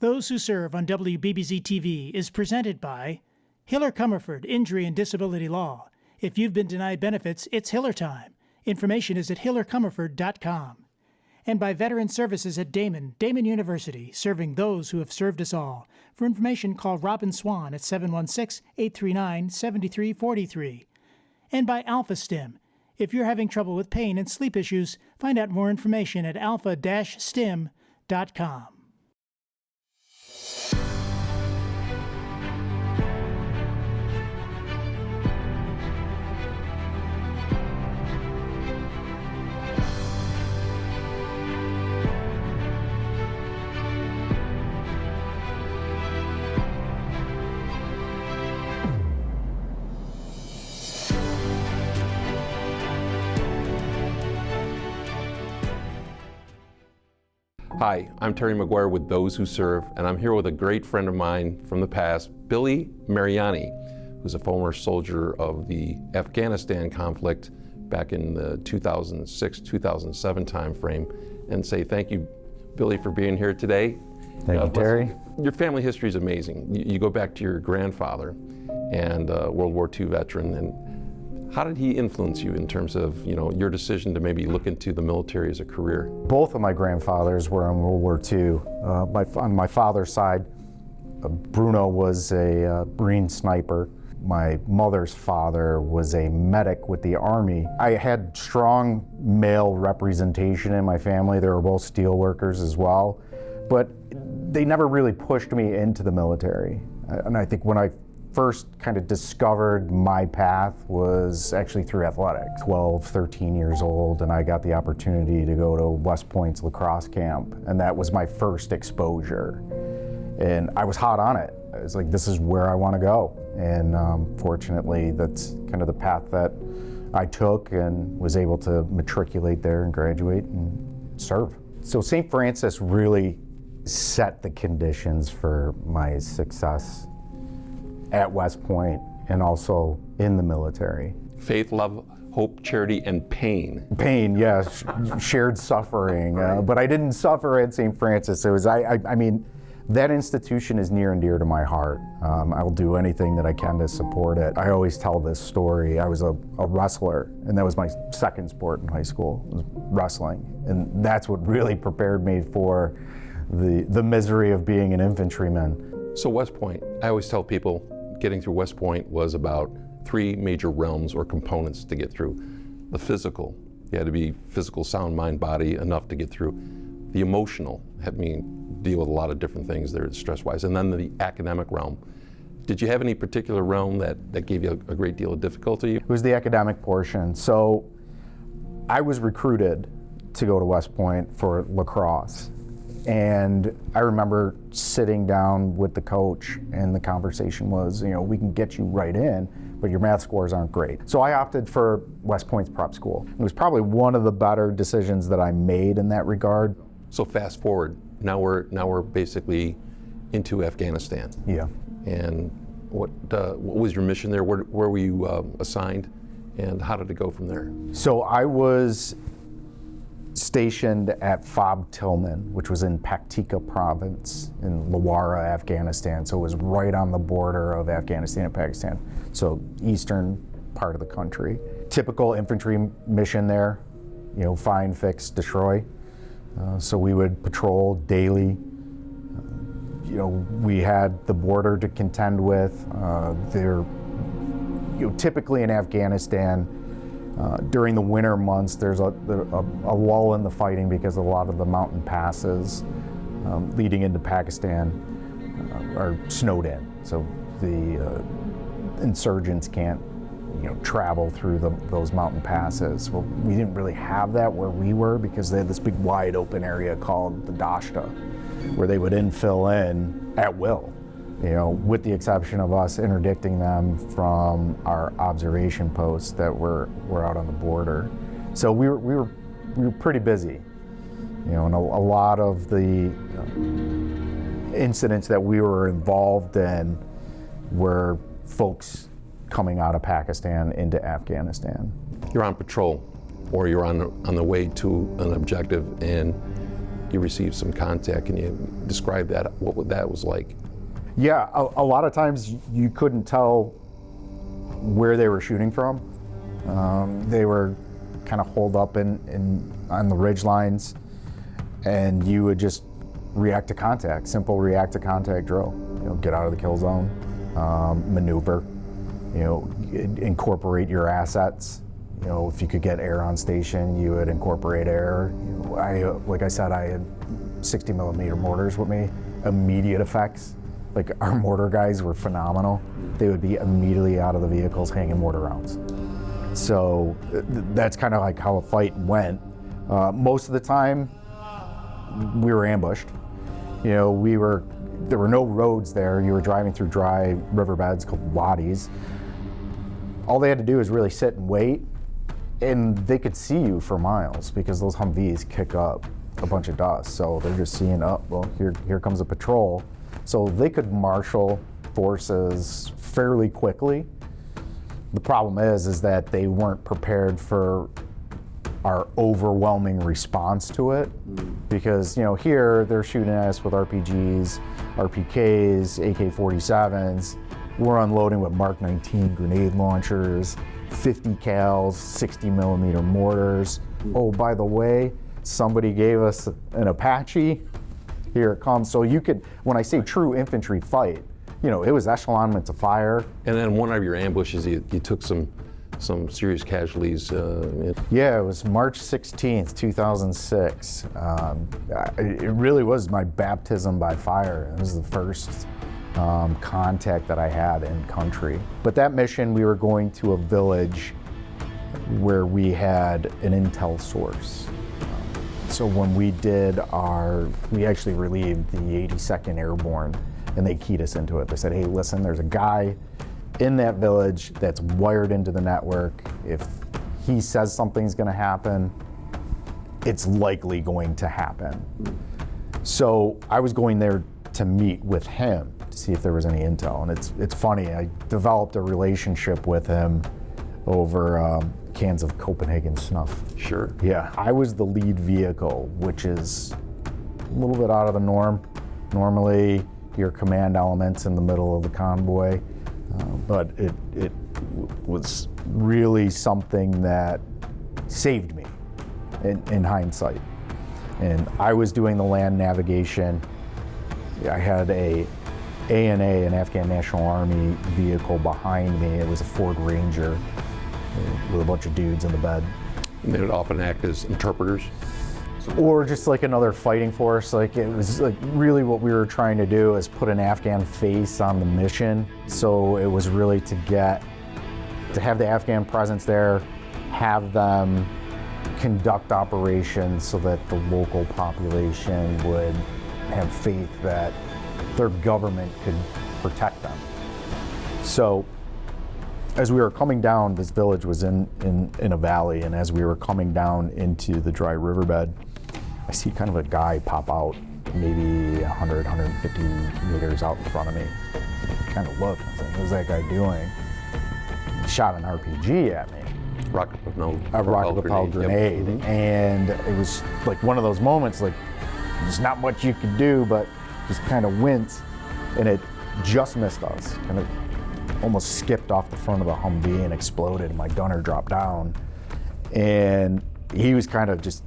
Those Who Serve on WBBZ-TV is presented by Hiller Comerford Injury and Disability Law. If you've been denied benefits, it's Hiller time. Information is at hillercomerford.com. And by Veteran Services at Daemen University, serving those who have served us all. For information, call Robyn Swan at 716-839-7343. And by AlphaStim. If you're having trouble with pain and sleep issues, find out more information at alpha-stim.com. Hi, I'm Terry McGuire with Those Who Serve, and I'm here with a great friend of mine from the past, Bill Mariani, who's a former soldier of the Afghanistan conflict back in the 2006-2007 timeframe, and say thank you, Billy, for being here today. Thank you, Terry. Your family history is amazing. You go back to your grandfather, and World War II veteran, and how did he influence you in terms of, your decision to maybe look into the military as a career? Both of my grandfathers were in World War II. On my father's side, Bruno was a Marine sniper. My mother's father was a medic with the Army. I had strong male representation in my family. They were both steel workers as well, but they never really pushed me into the military. And I think when I first kind of discovered my path was actually through athletics. 12, 13 years old, and I got the opportunity to go to West Point's lacrosse camp, and that was my first exposure. And I was hot on it. I was like, this is where I want to go. And fortunately, that's kind of the path that I took and was able to matriculate there and graduate and serve. So St. Francis really set the conditions for my success at West Point and also in the military. Faith, love, hope, charity, and pain. Pain, yes, shared suffering. But I didn't suffer at St. Francis. It was, I mean, that institution is near and dear to my heart. I will do anything that I can to support it. I always tell this story. I was a wrestler, and that was my second sport in high school, was wrestling. And that's what really prepared me for the misery of being an infantryman. So West Point, I always tell people, getting through West Point was about three major realms or components to get through. The physical, you had to be physical, sound, mind, body, enough to get through. The emotional, had me deal with a lot of different things there stress-wise. And then the academic realm. Did you have any particular realm that gave you a great deal of difficulty? It was the academic portion. So I was recruited to go to West Point for lacrosse. And I remember sitting down with the coach, and the conversation was, we can get you right in, but your math scores aren't great. So I opted for West Point's prep school. It was probably one of the better decisions that I made in that regard. So fast forward, now we're basically into Afghanistan. Yeah. And what was your mission there? Where were you assigned, and how did it go from there? So I was stationed at Fob Tillman, which was in Paktika province in Lawara, Afghanistan. So it was right on the border of Afghanistan and Pakistan. So eastern part of the country. Typical infantry mission there, find, fix, destroy. So we would patrol daily. We had the border to contend with. Typically in Afghanistan, during the winter months, there's a lull in the fighting because a lot of the mountain passes leading into Pakistan are snowed in. So the insurgents can't, travel through those mountain passes. Well, we didn't really have that where we were because they had this big wide open area called the Dashta, where they would infill in at will. With the exception of us interdicting them from our observation posts that were out on the border. So we were pretty busy, and a lot of the incidents that we were involved in were folks coming out of Pakistan into Afghanistan. You're on patrol, or you're on the way to an objective, and you received some contact. Can you describe that, what that was like? Yeah, a lot of times you couldn't tell where they were shooting from. They were kind of holed up on the ridge lines, and you would just react to contact, simple react to contact drill. Get out of the kill zone, maneuver, incorporate your assets. If you could get air on station, you would incorporate air. Like I said, I had 60 millimeter mortars with me, immediate effects. Like our mortar guys were phenomenal. They would be immediately out of the vehicles hanging mortar rounds. So that's kind of like how a fight went. Most of the time, we were ambushed. There were no roads there. You were driving through dry riverbeds called wadis. All they had to do is really sit and wait, and they could see you for miles because those Humvees kick up a bunch of dust. So they're just seeing, oh, well, here comes a patrol. So they could marshal forces fairly quickly. The problem is that they weren't prepared for our overwhelming response to it, because here they're shooting at us with RPGs, RPKs, AK-47s. We're unloading with Mark 19 grenade launchers, 50 cals, 60 millimeter mortars. Oh, by the way, somebody gave us an Apache. Here it comes. So you could, when I say true infantry fight, it was echelonment to fire. And then one of your ambushes, you took some serious casualties. Yeah, it was March 16th, 2006. It really was my baptism by fire. It was the first contact that I had in country. But that mission, we were going to a village where we had an intel source. So when we we actually relieved the 82nd Airborne, and they keyed us into it. They said, hey, listen, there's a guy in that village that's wired into the network. If he says something's gonna happen, it's likely going to happen. So I was going there to meet with him to see if there was any intel. And it's funny, I developed a relationship with him over cans of Copenhagen snuff. Sure. Yeah, I was the lead vehicle, which is a little bit out of the norm. Normally, your command elements in the middle of the convoy, but it was really something that saved me in hindsight. And I was doing the land navigation. I had a ANA, an Afghan National Army vehicle behind me. It was a Ford Ranger with a bunch of dudes in the bed. And they would often act as interpreters? Or just like another fighting force. Like it was like really what we were trying to do is put an Afghan face on the mission. So it was really to have the Afghan presence there, have them conduct operations so that the local population would have faith that their government could protect them. So as we were coming down, this village was in a valley, and as we were coming down into the dry riverbed, I see kind of a guy pop out, maybe 100, 150 meters out in front of me. I kind of looked, I was like, what's that guy doing? He shot an RPG at me. A rocket-propelled grenade. Yep. And it was like one of those moments, like there's not much you could do, but just kind of wince, and it just missed us. Kind of almost skipped off the front of the Humvee and exploded, and my gunner dropped down. And he was kind of just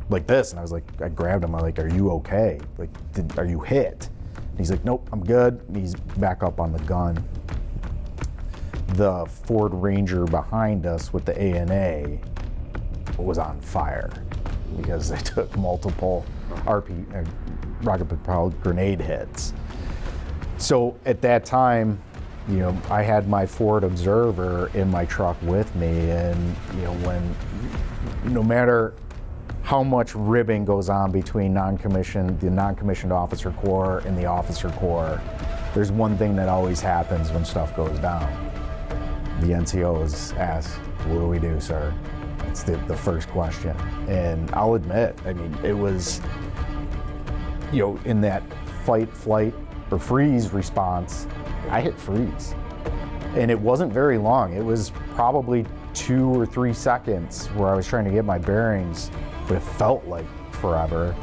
like this, and I was like, I grabbed him, I'm like, are you okay? Like, are you hit? And he's like, nope, I'm good. And he's back up on the gun. The Ford Ranger behind us with the ANA was on fire because they took multiple rocket-propelled grenade hits. So at that time, I had my Ford Observer in my truck with me, and no matter how much ribbing goes on between the non-commissioned officer corps and the officer corps, there's one thing that always happens when stuff goes down. The NCOs ask, what do we do, sir? It's the first question. And I'll admit, it was, in that fight, flight, or freeze response, I hit freeze. And it wasn't very long. It was probably 2 or 3 seconds where I was trying to get my bearings, but it felt like forever.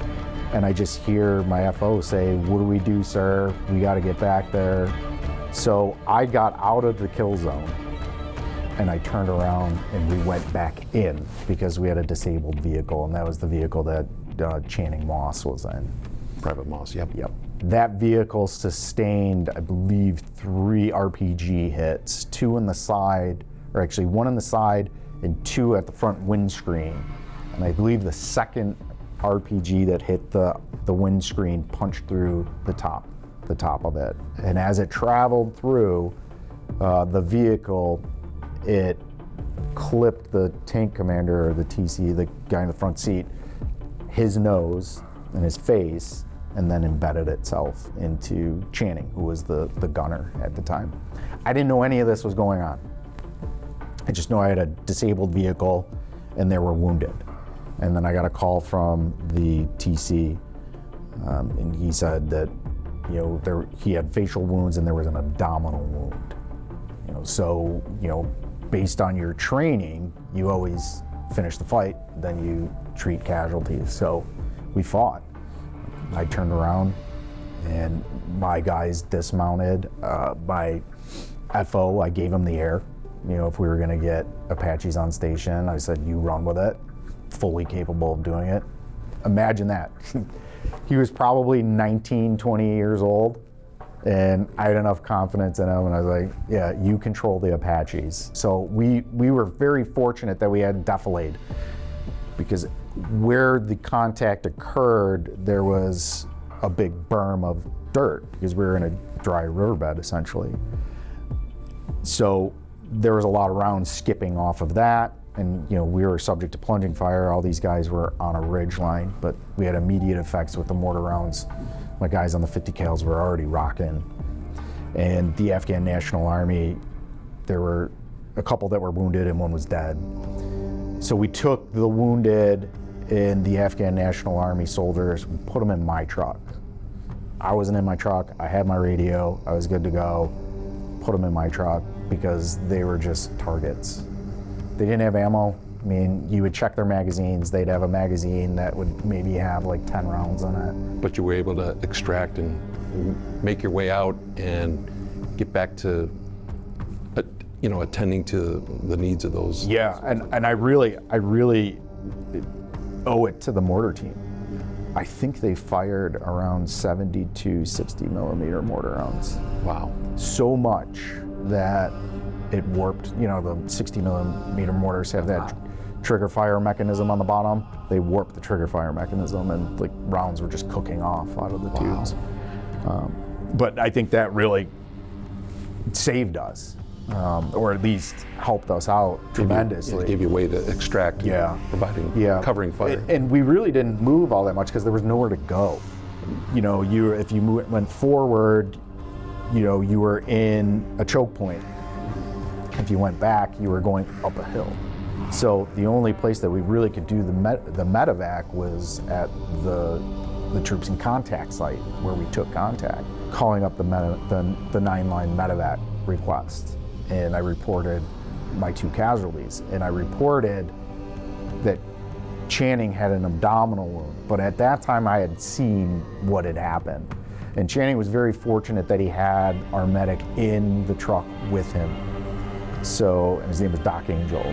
And I just hear my FO say, "What do we do, sir? We got to get back there." So I got out of the kill zone and I turned around and we went back in because we had a disabled vehicle, and that was the vehicle that Channing Moss was in. Private Moss, yep. Yep. That vehicle sustained, I believe, 3 RPG hits, 2 in the side, or actually 1 in the side and 2 at the front windscreen. And I believe the second RPG that hit the windscreen punched through the top of it. And as it traveled through the vehicle, it clipped the tank commander, or the TC, the guy in the front seat, his nose and his face, and then embedded itself into Channing, who was the gunner at the time. I didn't know any of this was going on. I just know I had a disabled vehicle and they were wounded. And then I got a call from the TC, and he said that, you know, he had facial wounds and there was an abdominal wound. You know, so, you know, based on your training, you always finish the fight, then you treat casualties. So we fought. I turned around and my guys dismounted. My FO, I gave him the air. You know, if we were gonna get Apaches on station, I said, "You run with it," fully capable of doing it. Imagine that. He was probably 19, 20 years old, and I had enough confidence in him, and I was like, "Yeah, you control the Apaches." So we were very fortunate that we had defilade, because where the contact occurred, there was a big berm of dirt, because we were in a dry riverbed, essentially. So there was a lot of rounds skipping off of that, and you know, we were subject to plunging fire. All these guys were on a ridge line, but we had immediate effects with the mortar rounds. My guys on the 50 cals were already rocking. And the Afghan National Army, there were a couple that were wounded and one was dead. So we took the wounded and the Afghan National Army soldiers, we put them in my truck. I wasn't in my truck, I had my radio, I was good to go. Put them in my truck because they were just targets. They didn't have ammo. I mean, you would check their magazines, they'd have a magazine that would maybe have like 10 rounds in it. But you were able to extract and make your way out and get back to, you know, attending to the needs of those. Yeah, and I really owe it to the mortar team. I think they fired around 72 60 millimeter mortar rounds. Wow. So much that it warped. You know, the 60 millimeter mortars have that trigger fire mechanism on the bottom. They warped the trigger fire mechanism, and like rounds were just cooking off out of the tubes. But I think that really saved us, or at least helped us out tremendously. It gave you a way to extract, providing covering fire. And we really didn't move all that much because there was nowhere to go. You know, if you went forward, you know, you were in a choke point. If you went back, you were going up a hill. So the only place that we really could do the medevac was at the troops in contact site where we took contact, calling up the 9-line medevac request. And I reported my 2 casualties. And I reported that Channing had an abdominal wound, but at that time I had seen what had happened. And Channing was very fortunate that he had our medic in the truck with him. So, and his name was Doc Angel.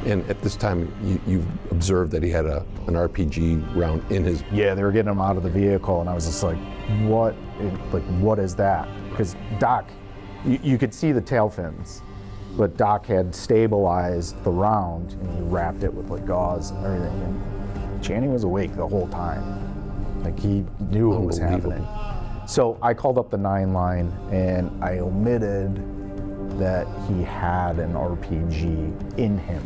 And at this time, you observed that he had an RPG round in his... Yeah, they were getting him out of the vehicle, and I was just like, what is that? Because Doc, you could see the tail fins, but Doc had stabilized the round, and he wrapped it with like gauze and everything. And Channing was awake the whole time. Like, he knew what was happening. So I called up the 9-line, and I omitted that he had an RPG in him,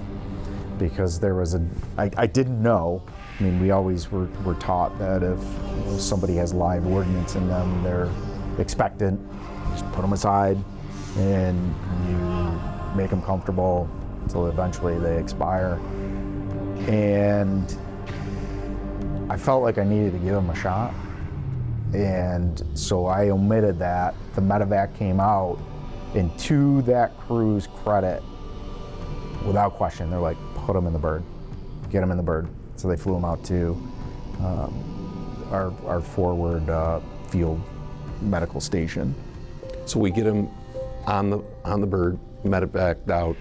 because there was I didn't know. I mean, we always were taught that if somebody has live ordnance in them, they're expectant. You just put them aside and you make them comfortable until eventually they expire. And I felt like I needed to give them a shot. And so I omitted that. The medevac came out, and to that crew's credit, without question, they're like, put him in the bird, get him in the bird. So they flew him out to our forward field medical station. So we get him on the bird, medevaced out.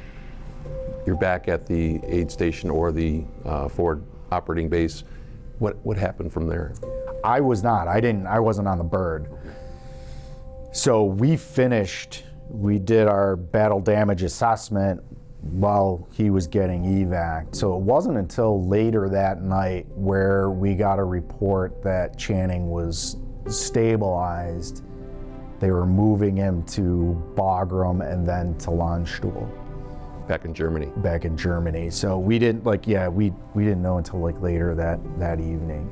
You're back at the aid station or the forward operating base. What happened from there? I was not. I wasn't on the bird. So we did our battle damage assessment while he was getting evac. So it wasn't until later that night where we got a report that Channing was stabilized. They were moving him to Bagram and then to Landstuhl. Back in Germany. Back in Germany. So we didn't we didn't know until later that evening.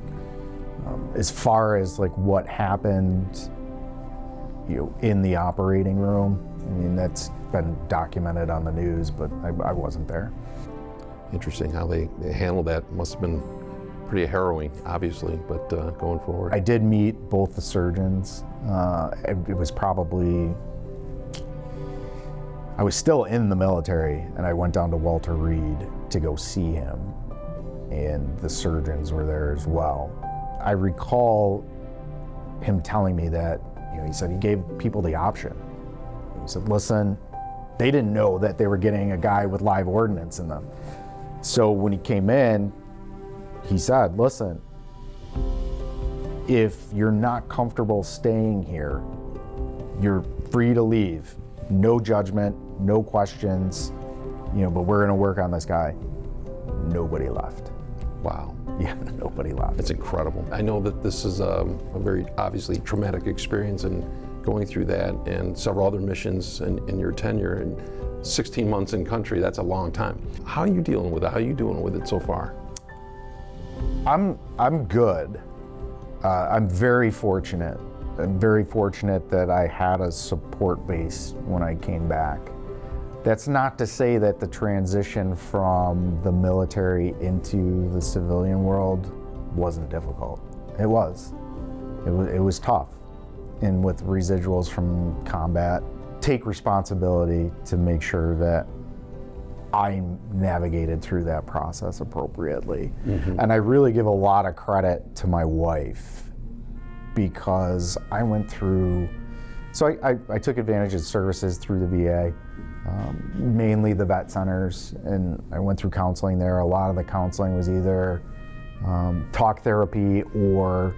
As far as what happened, in the operating room, I mean, that's been documented on the news, but I wasn't there. Interesting how they handled that. Must have been pretty harrowing, obviously, but going forward. I did meet both the surgeons. It was probably, I was still in the military, and I went down to Walter Reed to go see him, and the surgeons were there as well. I recall him telling me that, he said he gave people the option. He said, listen, they didn't know that they were getting a guy with live ordnance in them. So when he came in, he said, listen, if you're not comfortable staying here, you're free to leave. No judgment, no questions, but we're gonna work on this guy. Nobody left. Wow. Yeah, nobody left. It's incredible. I know that this is a very obviously traumatic experience, and going through that and several other missions in your tenure and 16 months in country, that's a long time. How are you dealing with it? How are you doing with it so far? I'm good. I'm very fortunate. I'm very fortunate that I had a support base when I came back. That's not to say that the transition from the military into the civilian world wasn't difficult. It was. It was tough. And with residuals from combat, take responsibility to make sure that I navigated through that process appropriately. Mm-hmm. And I really give a lot of credit to my wife, because I went through, so I took advantage of services through the VA, mainly the vet centers, and I went through counseling there. A lot of the counseling was either talk therapy or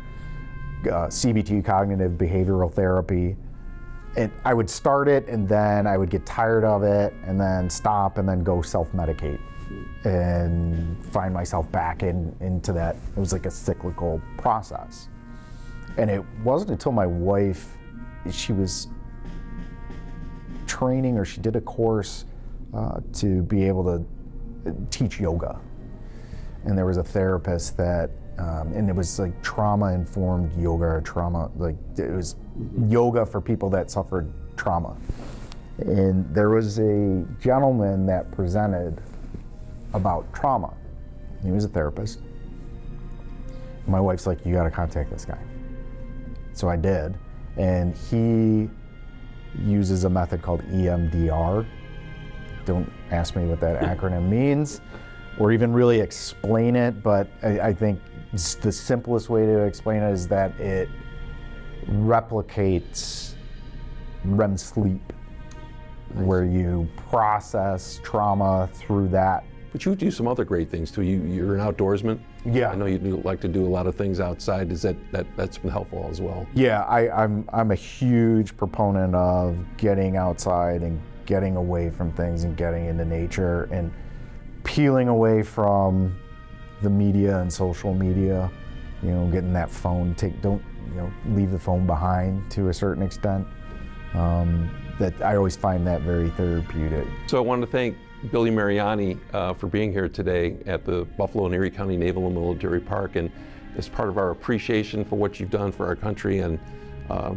CBT, cognitive behavioral therapy. And I would start it, and then I would get tired of it, and then stop, and then go self-medicate, and find myself back into that. It was like a cyclical process. And it wasn't until my wife, she was training, or she did a course to be able to teach yoga. And there was a therapist that, and it was like trauma-informed yoga, or it was yoga for people that suffered trauma. And there was a gentleman that presented about trauma. He was a therapist. My wife's like, you gotta contact this guy. So I did, and he uses a method called EMDR. Don't ask me what that acronym means, or even really explain it, but I think the simplest way to explain it is that it replicates REM sleep, where you process trauma through that. But you do some other great things too. You're an outdoorsman. Yeah. I know you like to do a lot of things outside. Is that's been helpful as well? Yeah, I'm a huge proponent of getting outside and getting away from things and getting into nature and peeling away from the media and social media. Getting that phone. Don't leave the phone behind to a certain extent. That I always find that very therapeutic. So I wanted to thank Billy Mariani for being here today at the Buffalo and Erie County Naval and Military Park, and as part of our appreciation for what you've done for our country, and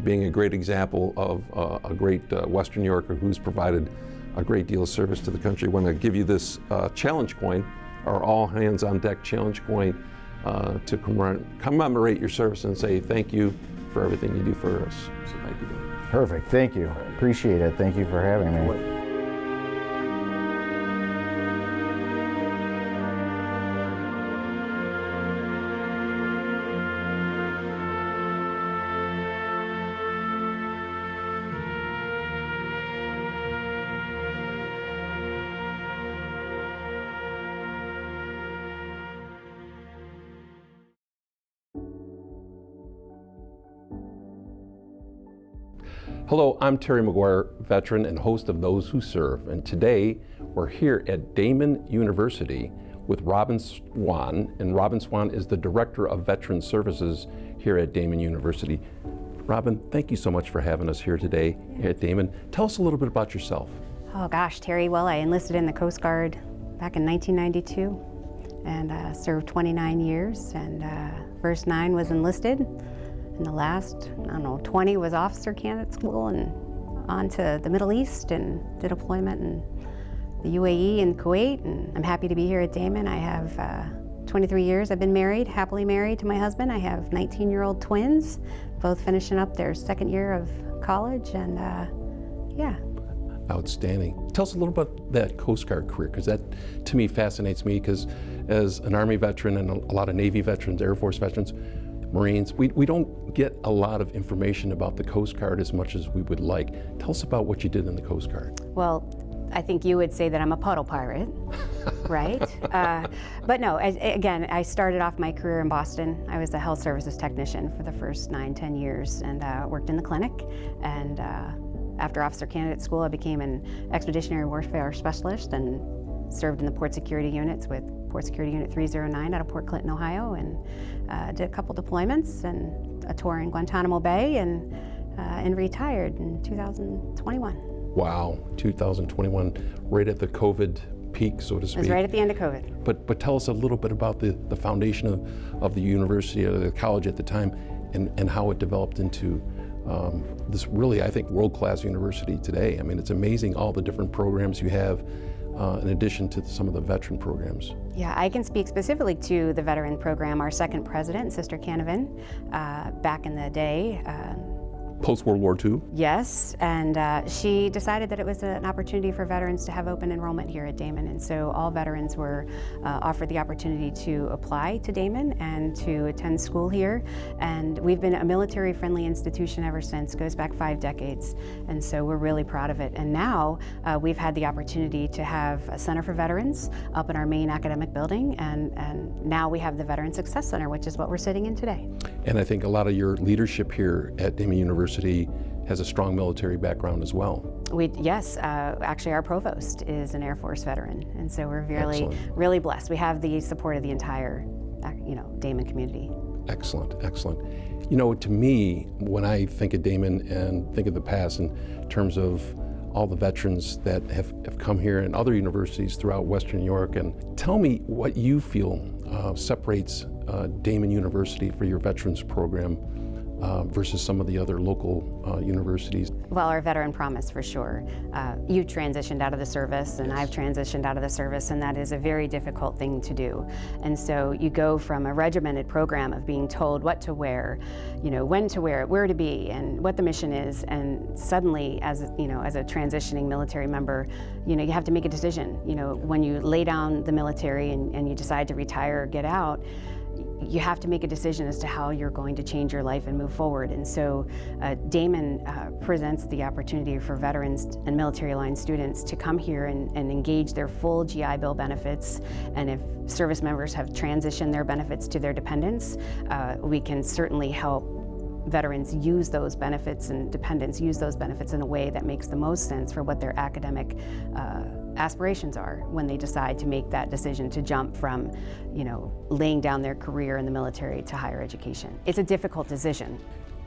being a great example of a great Western New Yorker who's provided a great deal of service to the country. I want to give you this challenge coin, our all hands on deck challenge coin, to commemorate your service and say thank you for everything you do for us. So thank you, Billy. Perfect, thank you. Appreciate it. Thank you for having me. Hello, I'm Terry McGuire, veteran and host of Those Who Serve, and today we're here at Daemen University with Robyn Swan, and Robyn Swan is the Director of Veteran Services here at Daemen University. Robyn, thank you so much for having us here today at Daemen. Tell us a little bit about yourself. Oh gosh, Terry, well, I enlisted in the Coast Guard back in 1992 and served 29 years, and first 9 was enlisted, and the last, 20 was officer candidate school and on to the Middle East and did deployment in the UAE and Kuwait, and I'm happy to be here at Daemen. I have 23 years I've been married, happily married to my husband. I have 19-year-old twins, both finishing up their second year of college, and yeah. Outstanding. Tell us a little about that Coast Guard career, because that to me fascinates me, because as an Army veteran and a lot of Navy veterans, Air Force veterans, Marines, we don't get a lot of information about the Coast Guard as much as we would like. Tell us about what you did in the Coast Guard. Well, I think you would say that I'm a puddle pirate, right? But no, again, I started off my career in Boston. I was a health services technician for the first 9-10 years and worked in the clinic. And after officer candidate school, I became an expeditionary warfare specialist and served in the port security units with Port Security Unit 309 out of Port Clinton, Ohio, and did a couple deployments and a tour in Guantanamo Bay, and retired in 2021. Wow, 2021, right at the COVID peak, so to speak. It was right at the end of COVID. But tell us a little bit about the foundation of the university, or the college at the time, and how it developed into this really, I think, world-class university today. I mean, it's amazing all the different programs you have, in addition to some of the veteran programs. Yeah, I can speak specifically to the veteran program. Our second president, Sister Canavan, back in the day, Post-World War II? yes, and she decided that it was an opportunity for veterans to have open enrollment here at Daemen, and so all veterans were offered the opportunity to apply to Daemen and to attend school here. And we've been a military-friendly institution ever since, goes back 5 decades, and so we're really proud of it. And now we've had the opportunity to have a Center for Veterans up in our main academic building, and now we have the Veteran Success Center, which is what we're sitting in today. And I think a lot of your leadership here at Daemen University has a strong military background as well. Yes, actually our provost is an Air Force veteran, and so we're Excellent. really blessed. We have the support of the entire, Daemen community. Excellent, excellent. You know, to me, when I think of Daemen and think of the past in terms of all the veterans that have come here and other universities throughout Western New York, and tell me what you feel separates Daemen University for your veterans program versus some of the other local universities. Well, our veteran promise, for sure. You transitioned out of the service, and I've transitioned out of the service, and that is a very difficult thing to do. And so you go from a regimented program of being told what to wear, when to wear it, where to be, and what the mission is, and suddenly, as a transitioning military member, you have to make a decision. When you lay down the military and you decide to retire or get out, you have to make a decision as to how you're going to change your life and move forward. And so Daemen presents the opportunity for veterans and military line students to come here and engage their full GI Bill benefits. And if service members have transitioned their benefits to their dependents, we can certainly help veterans use those benefits and dependents use those benefits in a way that makes the most sense for what their academic aspirations are when they decide to make that decision to jump from, laying down their career in the military to higher education. It's a difficult decision.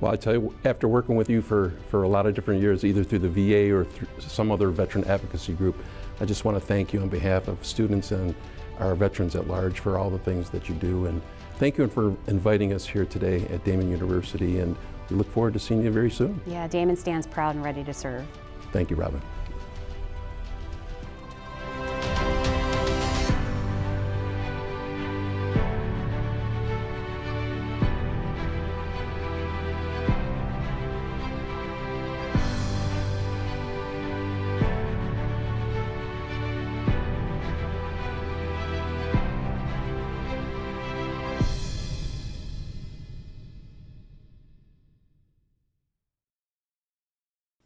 Well, I tell you, after working with you for a lot of different years, either through the VA or through some other veteran advocacy group, I just want to thank you on behalf of students and our veterans at large for all the things that you do. And thank you for inviting us here today at Daemen University, and we look forward to seeing you very soon. Yeah, Daemen stands proud and ready to serve. Thank you, Robyn.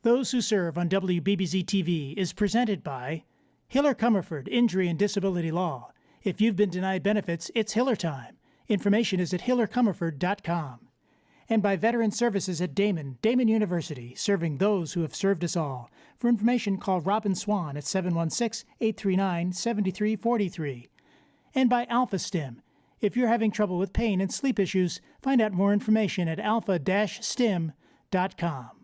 Those Who Serve on WBBZ-TV is presented by Hiller Comerford Injury and Disability Law. If you've been denied benefits, it's Hiller time. Information is at hillercomerford.com. And by Veteran Services at Daemen University, serving those who have served us all. For information, call Robyn Swan at 716-839-7343. And by AlphaStim. If you're having trouble with pain and sleep issues, find out more information at alpha-stim.com.